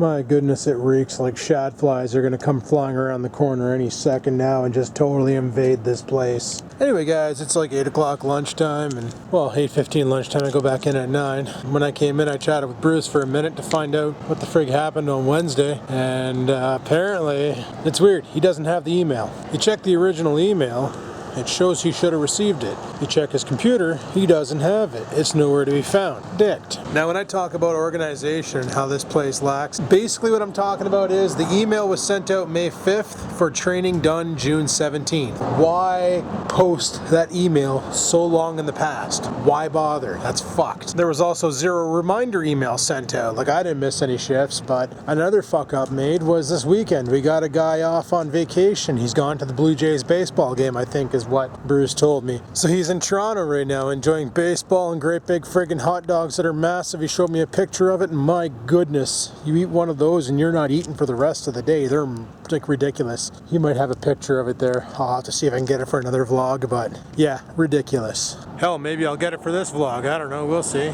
My goodness, it reeks like shad flies are gonna come flying around the corner any second now and just totally invade this place. Anyway guys, it's like 8 o'clock lunchtime, and well, 8:15 lunchtime. I go back in at 9. When I came in, I chatted with Bruce for a minute to find out what the frig happened on Wednesday, and apparently it's weird. He doesn't have the email. You check the original email, it shows he should have received it. You check his computer, he doesn't have it. It's nowhere to be found. Dicked. Now when I talk about organization and how this place lacks, basically what I'm talking about is the email was sent out May 5th for training done June 17th. Why post that email so long in the past? Why bother? That's fucked. There was also 0 reminder email sent out. Like, I didn't miss any shifts, but another fuck up made was this weekend. We got a guy off on vacation. He's gone to the Blue Jays baseball game, I think is what Bruce told me. So he's in Toronto right now enjoying baseball and great big friggin' hot dogs that are massive. He showed me a picture of it, and my goodness, you eat one of those and you're not eating for the rest of the day. They're like ridiculous. You might have a picture of it there. I'll have to see if I can get it for another vlog, but yeah, ridiculous. Hell, maybe I'll get it for this vlog. I don't know, we'll see.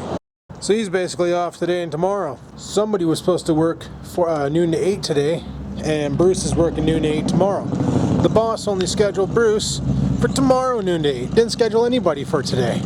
So he's basically off today and tomorrow. Somebody was supposed to work for noon to 8 today, and Bruce is working noon to 8 tomorrow. The boss only scheduled Bruce for tomorrow noon to 8. Didn't schedule anybody for today.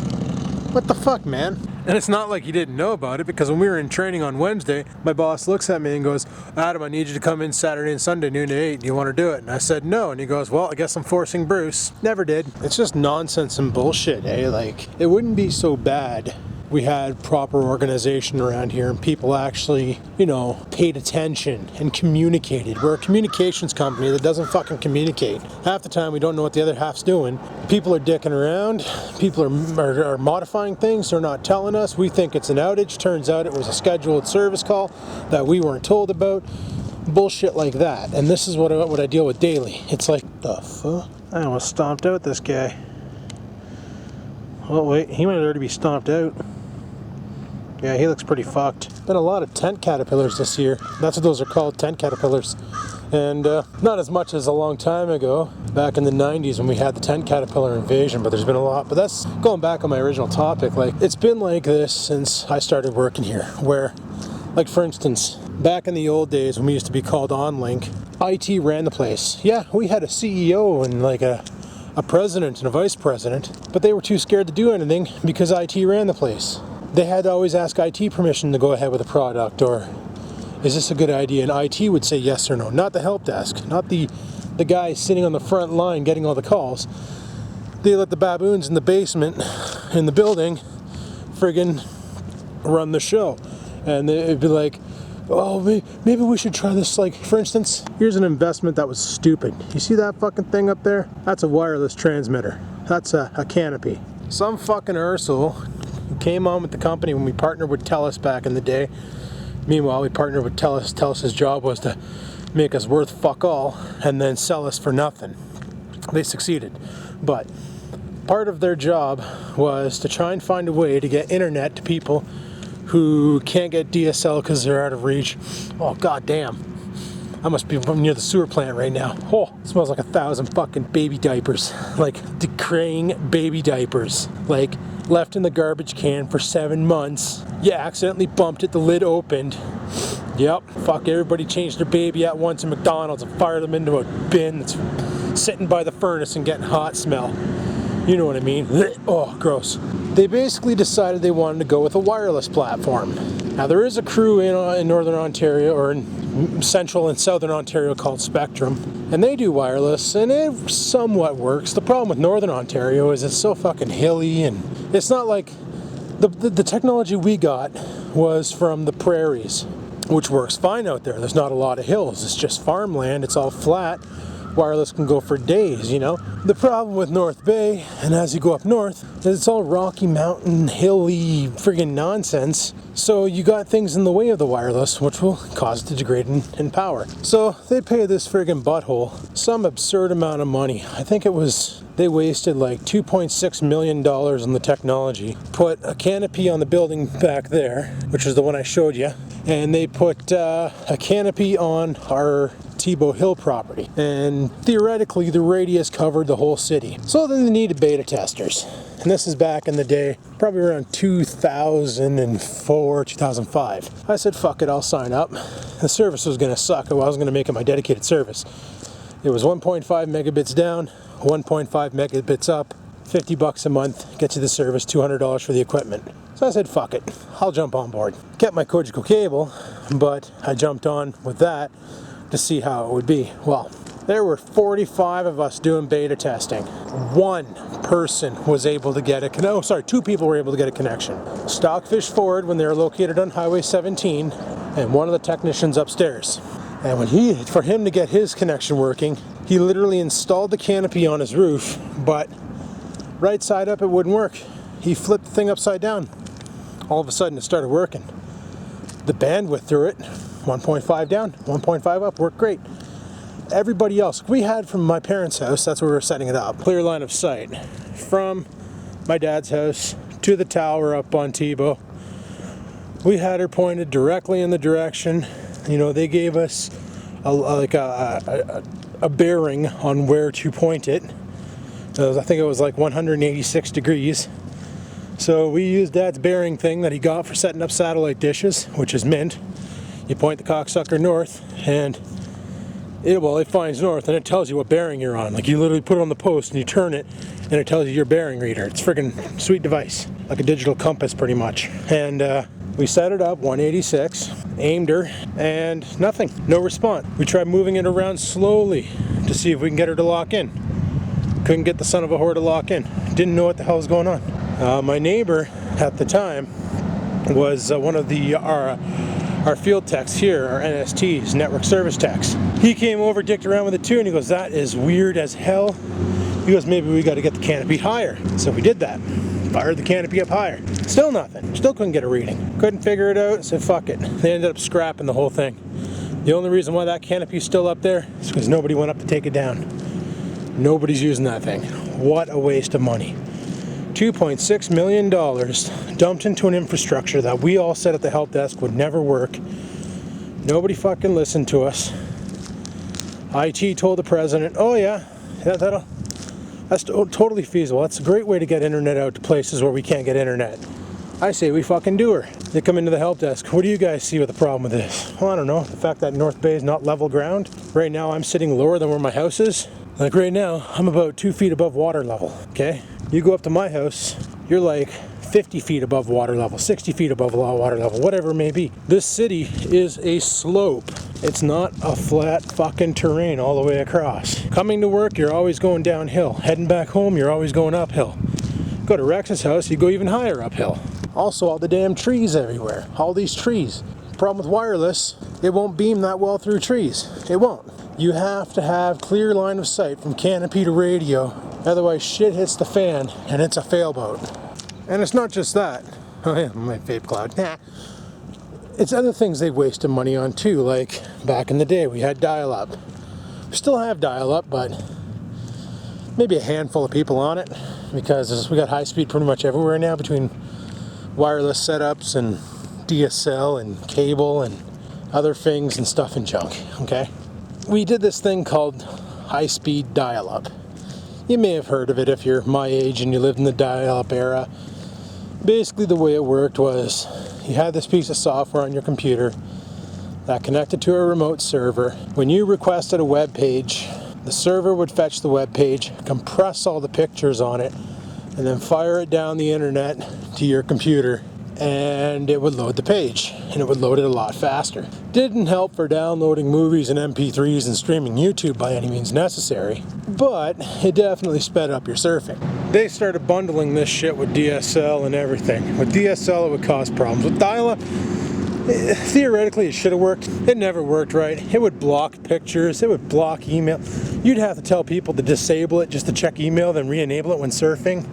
What the fuck, man? And it's not like he didn't know about it, because when we were in training on Wednesday, my boss looks at me and goes, Adam, I need you to come in Saturday and Sunday noon to 8. Do you want to do it? And I said no. And he goes, well, I guess I'm forcing Bruce. Never did. It's just nonsense and bullshit, eh? Like, it wouldn't be so bad we had proper organization around here and people actually, you know, paid attention and communicated. We're a communications company that doesn't fucking communicate. Half the time we don't know what the other half's doing. People are dicking around. People are modifying things. They're not telling us. We think it's an outage. Turns out it was a scheduled service call that we weren't told about. Bullshit like that. And this is what I deal with daily. It's like, the fuck? I almost stomped out this guy. Oh wait, he might already be stomped out. Yeah, he looks pretty fucked. Been a lot of tent caterpillars this year. That's what those are called, tent caterpillars. And not as much as a long time ago, back in the 90s when we had the tent caterpillar invasion, but there's been a lot. But that's going back on my original topic. Like, it's been like this since I started working here, where, like for instance, back in the old days when we used to be called OnLink, IT ran the place. Yeah, we had a CEO and like a president and a vice president, but they were too scared to do anything because IT ran the place. They had to always ask IT permission to go ahead with a product, or is this a good idea? And IT would say yes or no. Not the help desk, not the guy sitting on the front line getting all the calls. They let the baboons in the basement, in the building, friggin' run the show. And it'd be like, oh, maybe we should try this. Like, for instance, here's an investment that was stupid. You see that fucking thing up there? That's a wireless transmitter. That's a canopy. Some fucking arsehole who came on with the company when we partnered with TELUS back in the day. Meanwhile, we partnered with TELUS. TELUS's job was to make us worth fuck all and then sell us for nothing. They succeeded. But part of their job was to try and find a way to get internet to people who can't get DSL because they're out of reach. Oh, goddamn. I must be near the sewer plant right now. Oh, it smells like 1,000 fucking baby diapers. Like, decaying baby diapers. Like, left in the garbage can for 7 months. You accidentally bumped it, the lid opened. Yep, fuck, everybody changed their baby at once in McDonald's and fired them into a bin that's sitting by the furnace and getting hot smell. You know what I mean? Oh, gross. They basically decided they wanted to go with a wireless platform. Now, there is a crew in Northern Ontario, or in Central and Southern Ontario, called Spectrum, and they do wireless, and it somewhat works. The problem with Northern Ontario is it's so fucking hilly, and it's not like the technology we got was from the prairies, which works fine out there. There's not a lot of hills. It's just farmland. It's all flat. Wireless can go for days, you know. The problem with North Bay, and as you go up north, is it's all Rocky Mountain, hilly, friggin' nonsense. So you got things in the way of the wireless, which will cause it to degrade in power. So they pay this friggin' butthole some absurd amount of money. I think it was, they wasted like $2.6 million on the technology. Put a canopy on the building back there, which is the one I showed you. And they put a canopy on our Tebow Hill property, and theoretically the radius covered the whole city. So then they needed beta testers, and this is back in the day, probably around 2004, 2005. I said, fuck it, I'll sign up. the service was going to suck. I wasn't going to make it my dedicated service. It was 1.5 megabits down, 1.5 megabits up, 50 bucks a month, gets you the service, $200 for the equipment. So I said, fuck it, I'll jump on board. Kept my Cogeco cable, but I jumped on with that to see how it would be. Well, there were 45 of us doing beta testing. One person was able to get a, oh sorry, 2 people were able to get a connection. Stockfish Ford when they were located on Highway 17, and one of the technicians upstairs. And when for him to get his connection working, he literally installed the canopy on his roof, but right side up it wouldn't work. He flipped the thing upside down. All of a sudden it started working. The bandwidth through it, 1.5 down, 1.5 up, worked great. Everybody else, we had from my parents' house, that's where we were setting it up, clear line of sight. From my dad's house to the tower up on Tebow. We had her pointed directly in the direction. You know, they gave us a bearing on where to point it. I think it was like 186 degrees. So we used Dad's bearing thing that he got for setting up satellite dishes, which is mint. You point the cocksucker north, and it finds north, and it tells you what bearing you're on. Like, you literally put it on the post and you turn it, and it tells you your bearing reader. It's a friggin' sweet device, like a digital compass pretty much. And we set it up 186, aimed her, and nothing, no response. We tried moving it around slowly to see if we can get her to lock in. Couldn't get the son of a whore to lock in. Didn't know what the hell was going on. My neighbor at the time was one of our field techs here, our NSTs, network service techs. He came over, dicked around with it too, and he goes, that is weird as hell. He goes, maybe we got to get the canopy higher. So we did that. Fired the canopy up higher. Still nothing. Still couldn't get a reading. Couldn't figure it out, said fuck it. They ended up scrapping the whole thing. The only reason why that canopy's still up there is because nobody went up to take it down. Nobody's using that thing. What a waste of money. $2.6 million dumped into an infrastructure that we all said at the help desk would never work. Nobody fucking listened to us. IT told the president, oh yeah, that's totally feasible. That's a great way to get internet out to places where we can't get internet. I say we fucking do her. They come into the help desk. What do you guys see with the problem with this? Well, I don't know. The fact that North Bay is not level ground. Right now I'm sitting lower than where my house is. Like right now, I'm about 2 feet above water level, okay? You go up to my house, you're like 50 feet above water level, 60 feet above water level, whatever it may be. This city is a slope. It's not a flat fucking terrain all the way across. Coming to work, you're always going downhill. Heading back home, you're always going uphill. Go to Rex's house, you go even higher uphill. Also, all the damn trees everywhere. All these trees. Problem with wireless, it won't beam that well through trees. It won't. You have to have clear line of sight from canopy to radio. Otherwise, shit hits the fan and it's a failboat. And it's not just that. Oh yeah, my vape cloud. Nah. It's other things they've wasted money on too. Like back in the day, we had dial-up. We still have dial-up, but maybe a handful of people on it because we got high speed pretty much everywhere now between wireless setups and DSL and cable and other things and stuff and junk. Okay. We did this thing called high-speed dial-up. You may have heard of it if you're my age and you lived in the dial-up era. Basically the way it worked was you had this piece of software on your computer that connected to a remote server. When you requested a web page, the server would fetch the web page, compress all the pictures on it, and then fire it down the internet to your computer, and it would load the page, and it would load it a lot faster. Didn't help for downloading movies and MP3s and streaming YouTube by any means necessary, but it definitely sped up your surfing. They started bundling this shit with DSL and everything. With DSL, it would cause problems. With dial-up, theoretically it should have worked. It never worked right. It would block pictures, it would block email. You'd have to tell people to disable it just to check email, then re-enable it when surfing.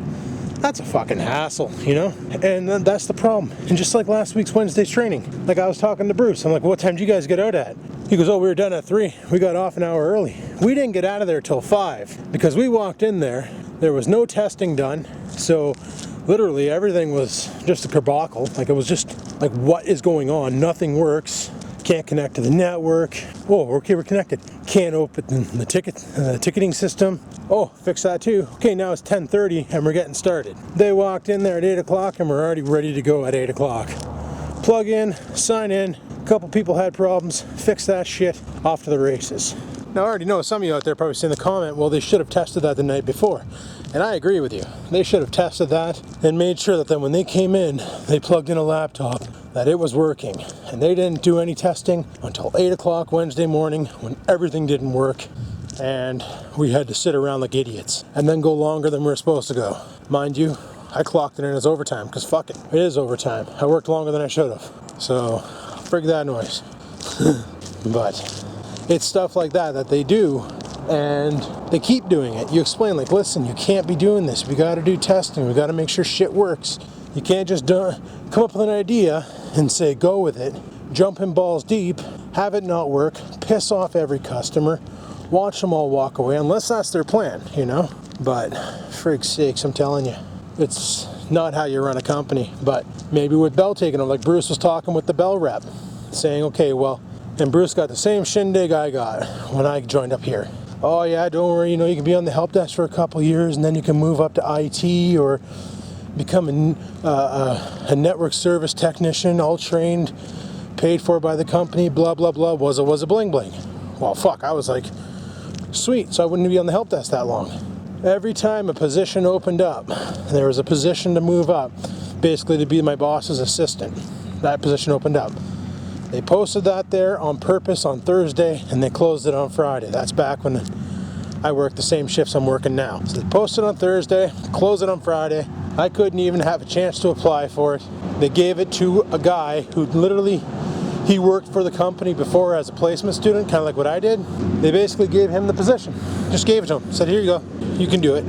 That's a fucking hassle, you know? And that's the problem. And just like last week's Wednesday's training, like I was talking to Bruce, I'm like, what time did you guys get out at? He goes, oh, we were done at 3. We got off an hour early. We didn't get out of there till 5 because we walked in there. There was no testing done. So literally everything was just a kerbuckle. Like it was just like, what is going on? Nothing works. Can't connect to the network. Oh, okay, we're connected. Can't open the ticketing system. Oh, fix that too. Okay, now it's 10:30 and we're getting started. They walked in there at 8 o'clock and we're already ready to go at 8 o'clock. Plug in, sign in, couple people had problems, fix that shit, off to the races. Now I already know some of you out there probably saying in the comment, well, they should have tested that the night before. And I agree with you. They should have tested that and made sure that then when they came in, they plugged in a laptop, that it was working. And they didn't do any testing until 8 o'clock Wednesday morning when everything didn't work. And we had to sit around like idiots and then go longer than we were supposed to go. Mind you, I clocked it in as overtime because fuck it, it is overtime. I worked longer than I should have. So, frig that noise. But it's stuff like that that they do, and they keep doing it. You explain, like, listen, you can't be doing this. We got to do testing. We got to make sure shit works. You can't just come up with an idea and say, go with it, jump in balls deep, have it not work, piss off every customer, watch them all walk away, unless that's their plan, you know? But, frig's sakes, I'm telling you, it's not how you run a company. But maybe with Bell taking them, like Bruce was talking with the Bell rep, saying, okay, well, and Bruce got the same shindig I got when I joined up here. Oh yeah, don't worry, you know, you can be on the help desk for a couple years and then you can move up to IT or become a network service technician, all trained, paid for by the company, blah, blah, blah, was a bling bling. Well, fuck, I was like, sweet, so I wouldn't be on the help desk that long. Every time a position opened up, there was a position to move up, basically to be my boss's assistant. That position opened up. They posted that there on purpose on Thursday and they closed it on Friday. That's back when I worked the same shifts I'm working now. So they posted on Thursday, closed it on Friday. I couldn't even have a chance to apply for it. They gave it to a guy who literally, he worked for the company before as a placement student, kind of like what I did. They basically gave him the position. Just gave it to him. Said, here you go, you can do it.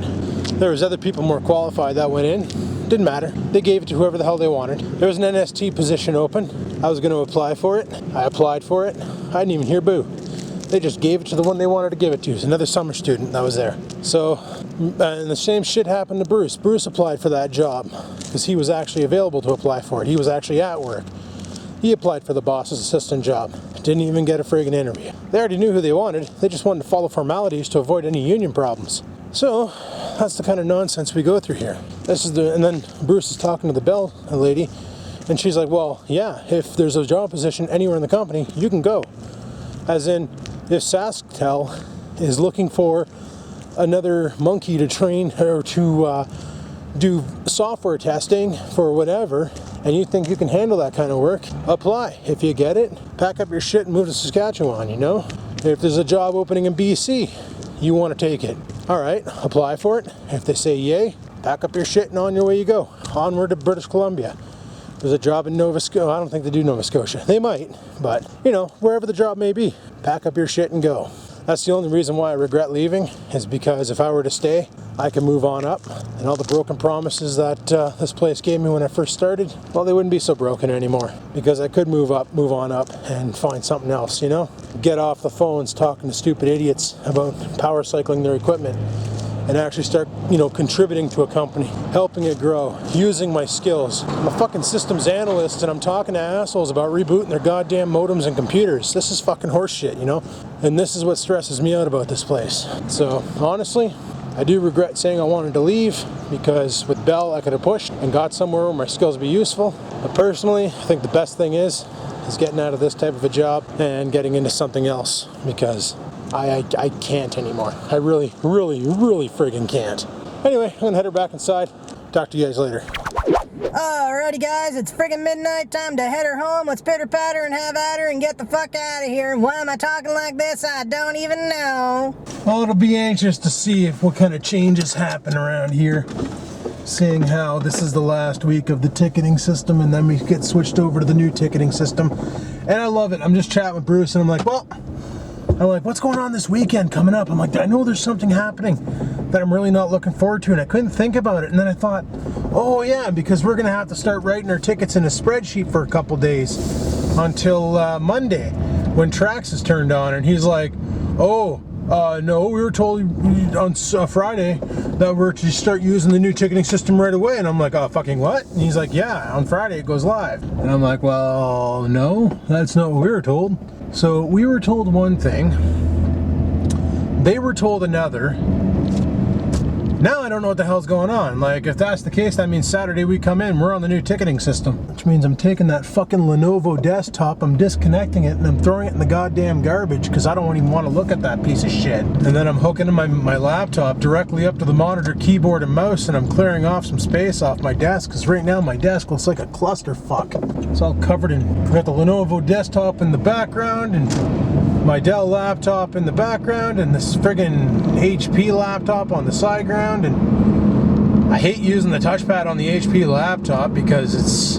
There was other people more qualified that went in. Didn't matter. They gave it to whoever the hell they wanted. There was an NST position open. I was going to apply for it. I applied for it. I didn't even hear boo. They just gave it to the one they wanted to give it to. It was another summer student that was there. So, and the same shit happened to Bruce. Bruce applied for that job because he was actually available to apply for it. He was actually at work. He applied for the boss's assistant job. Didn't even get a friggin' interview. They already knew who they wanted. They just wanted to follow formalities to avoid any union problems. So, that's the kind of nonsense we go through here. And then Bruce is talking to the Bell lady, and she's like, well, yeah, if there's a job position anywhere in the company, you can go. As in, if SaskTel is looking for another monkey to train or to do software testing for whatever, and you think you can handle that kind of work, apply. If you get it, pack up your shit and move to Saskatchewan, you know? If there's a job opening in BC, you want to take it. All right, apply for it. If they say yay, pack up your shit and on your way you go. Onward to British Columbia. There's a job in Nova Scotia. I don't think they do Nova Scotia. They might, but you know, wherever the job may be, pack up your shit and go. That's the only reason why I regret leaving, is because if I were to stay, I could move on up, and all the broken promises that this place gave me when I first started, well, they wouldn't be so broken anymore, because I could move on up and find something else, you know? Get off the phones talking to stupid idiots about power cycling their equipment, and actually start, you know, contributing to a company, helping it grow, using my skills. I'm a fucking systems analyst and I'm talking to assholes about rebooting their goddamn modems and computers. This is fucking horse shit, you know? And this is what stresses me out about this place. So, honestly, I do regret saying I wanted to leave, because with Bell I could have pushed and got somewhere where my skills would be useful. But personally, I think the best thing is getting out of this type of a job and getting into something else, because I can't anymore. I really friggin' can't. Anyway, I'm gonna head her back inside. Talk to you guys later. Alrighty guys, it's friggin' midnight, time to head her home. Let's pitter patter and have at her and get the fuck out of here. Why am I talking like this? I don't even know. Well, it'll be anxious to see what kind of changes happen around here, seeing how this is the last week of the ticketing system and then we get switched over to the new ticketing system. And I love it. I'm just chatting with Bruce and I'm like, what's going on this weekend coming up? I'm like, I know there's something happening that I'm really not looking forward to, and I couldn't think about it. And then I thought, oh yeah, because we're gonna have to start writing our tickets in a spreadsheet for a couple days until Monday when Trax is turned on. And he's like, no, we were told on Friday that we're to start using the new ticketing system right away. And I'm like, oh, fucking what? And he's like, yeah, on Friday it goes live. And I'm like, well, no, that's not what we were told. So we were told one thing, they were told another, Now I don't know what the hell's going on. Like, if that's the case, that means Saturday we come in, we're on the new ticketing system. Which means I'm taking that fucking Lenovo desktop, I'm disconnecting it, and I'm throwing it in the goddamn garbage because I don't even want to look at that piece of shit. And then I'm hooking my laptop directly up to the monitor, keyboard, and mouse, and I'm clearing off some space off my desk because right now my desk looks like a clusterfuck. It's all covered in, I've got the Lenovo desktop in the background, and my Dell laptop in the background, and this friggin' HP laptop on the side ground. And I hate using the touchpad on the HP laptop because it's,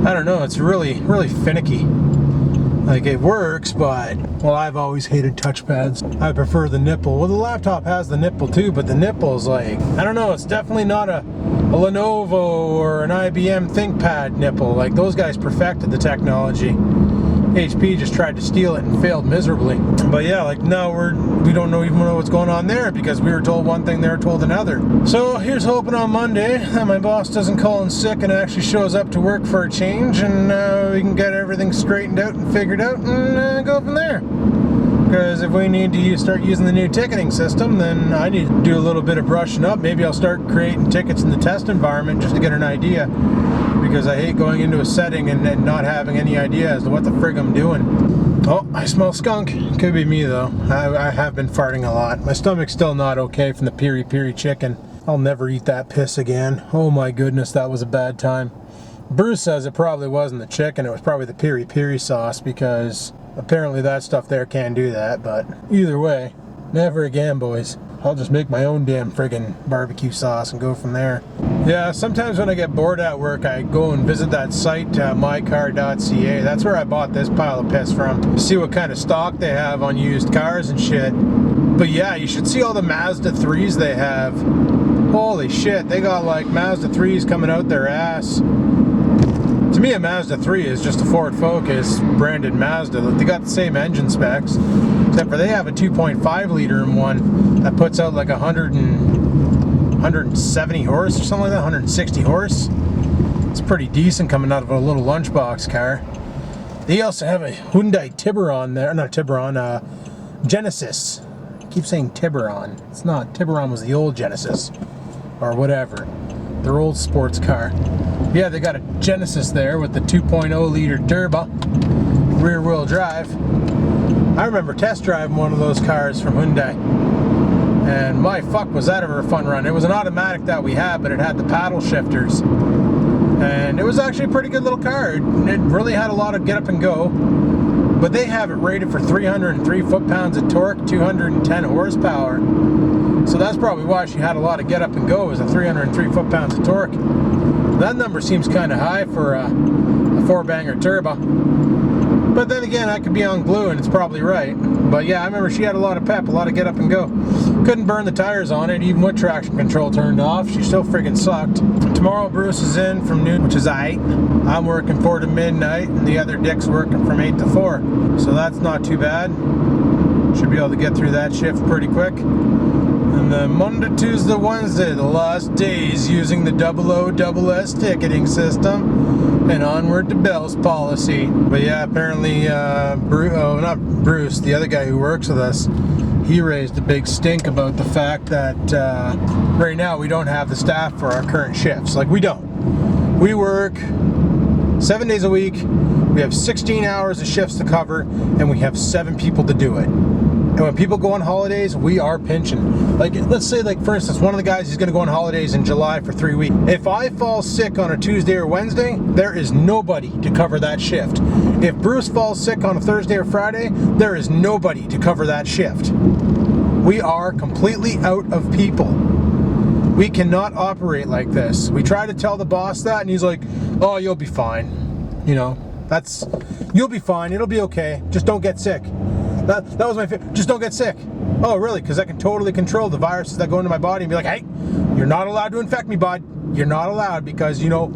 I don't know, it's really finicky. Like, it works, but, well, I've always hated touchpads. I prefer the nipple. Well, the laptop has the nipple too, but the nipple's like, I don't know, it's definitely not a Lenovo or an IBM ThinkPad nipple. Like, those guys perfected the technology. HP just tried to steal it and failed miserably. But yeah, like now we don't even know what's going on there because we were told one thing, they were told another. So here's hoping on Monday that my boss doesn't call in sick and actually shows up to work for a change, and we can get everything straightened out and figured out and go from there. Because if we need to start using the new ticketing system, then I need to do a little bit of brushing up. Maybe I'll start creating tickets in the test environment just to get an idea. Because I hate going into a setting and not having any idea as to what the frig I'm doing. Oh, I smell skunk. Could be me though. I have been farting a lot. My stomach's still not okay from the piri-piri chicken. I'll never eat that piss again. Oh my goodness, that was a bad time. Bruce says it probably wasn't the chicken, it was probably the piri-piri sauce, because apparently that stuff there can do that. But either way, never again, boys. I'll just make my own damn friggin' barbecue sauce and go from there. Yeah, sometimes when I get bored at work, I go and visit that site, mycar.ca. That's where I bought this pile of piss from, to see what kind of stock they have on used cars and shit. But yeah, you should see all the Mazda 3s they have. Holy shit, they got like Mazda 3s coming out their ass. To me, a Mazda 3 is just a Ford Focus branded Mazda. They got the same engine specs, except for they have a 2.5 liter in one that puts out like 170 horse or something like that, 160 horse. It's pretty decent coming out of a little lunchbox car. They also have a Hyundai Tiburon there, not Tiburon, Genesis. I keep saying Tiburon. It's not. Tiburon was the old Genesis, or whatever. Their old sports car. Yeah, they got a Genesis there with the 2.0 liter turbo, rear wheel drive. I remember test driving one of those cars from Hyundai, and my fuck was that ever a fun run. It was an automatic that we had, but it had the paddle shifters, and it was actually a pretty good little car. It really had a lot of get up and go, but they have it rated for 303 foot-pounds of torque, 210 horsepower. So that's probably why she had a lot of get up and go, is a 303 foot-pounds of torque. That number seems kind of high for a four-banger turbo. But then again, I could be on glue and it's probably right. But yeah, I remember she had a lot of pep, a lot of get up and go. Couldn't burn the tires on it, even with traction control turned off. She still friggin' sucked. Tomorrow Bruce is in from noon, which is 8. I'm working 4 to midnight, and the other dick's working from 8 to 4. So that's not too bad. Should be able to get through that shift pretty quick. And then Monday, Tuesday, Wednesday, the last days using the OOSS ticketing system, and onward to Bell's policy. But yeah, apparently, not Bruce, the other guy who works with us, he raised a big stink about the fact that right now we don't have the staff for our current shifts. Like, we don't. We work 7 days a week, we have 16 hours of shifts to cover, and we have 7 people to do it. And when people go on holidays, we are pinching. Like, let's say, like, for instance, one of the guys is going to go on holidays in July for 3 weeks. If I fall sick on a Tuesday or Wednesday, there is nobody to cover that shift. If Bruce falls sick on a Thursday or Friday, there is nobody to cover that shift. We are completely out of people. We cannot operate like this. We try to tell the boss that, and he's like, oh, you'll be fine. You know, you'll be fine. It'll be okay. Just don't get sick. That was my favorite. Just don't get sick. Oh, really? Because I can totally control the viruses that go into my body and be like, hey, you're not allowed to infect me, bud. You're not allowed because, you know,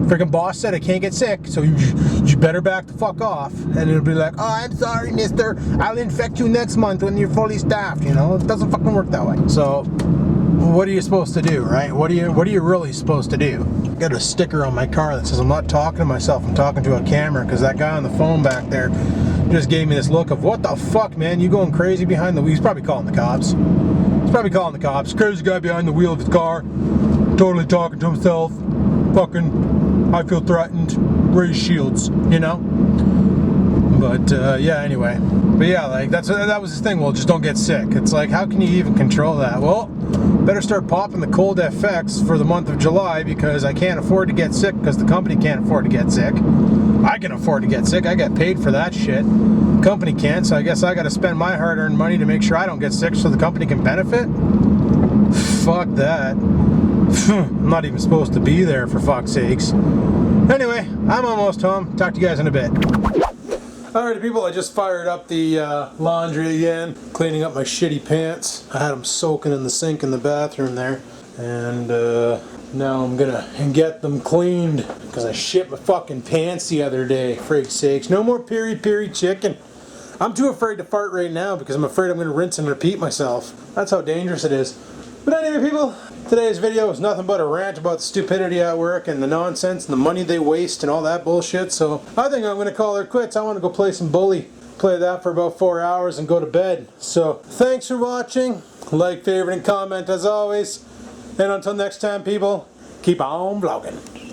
freaking boss said I can't get sick, so you better back the fuck off. And it'll be like, oh, I'm sorry, mister. I'll infect you next month when you're fully staffed, you know? It doesn't fucking work that way. So, what are you supposed to do, right? What are you really supposed to do? I got a sticker on my car that says I'm not talking to myself, I'm talking to a camera, because that guy on the phone back there just gave me this look of, what the fuck, man? You going crazy behind the wheel? He's probably calling the cops. He's Probably calling the cops. Crazy guy behind the wheel of his car, totally talking to himself. Fucking, I feel threatened. Raise shields, you know? But yeah, anyway. But yeah, like that was his thing. Well, just don't get sick. It's like, how can you even control that? Well, better start popping the cold FX for the month of July because I can't afford to get sick because the company can't afford to get sick. I can afford to get sick. I get paid for that shit. Company can't, so I guess I got to spend my hard-earned money to make sure I don't get sick so the company can benefit. Fuck that. I'm not even supposed to be there, for fuck's sakes. Anyway, I'm almost home. Talk to you guys in a bit. Alrighty people, I just fired up the laundry again, cleaning up my shitty pants. I had them soaking in the sink in the bathroom there. And now I'm gonna get them cleaned because I shit my fucking pants the other day, freak's sakes. No more peri-peri chicken. I'm too afraid to fart right now because I'm afraid I'm gonna rinse and repeat myself. That's how dangerous it is. But anyway people, today's video is nothing but a rant about the stupidity at work and the nonsense and the money they waste and all that bullshit. So I think I'm gonna call her quits. I wanna go play some bully. Play that for about 4 hours and go to bed. So thanks for watching. Like, favorite, and comment as always. And until next time people, keep on vlogging.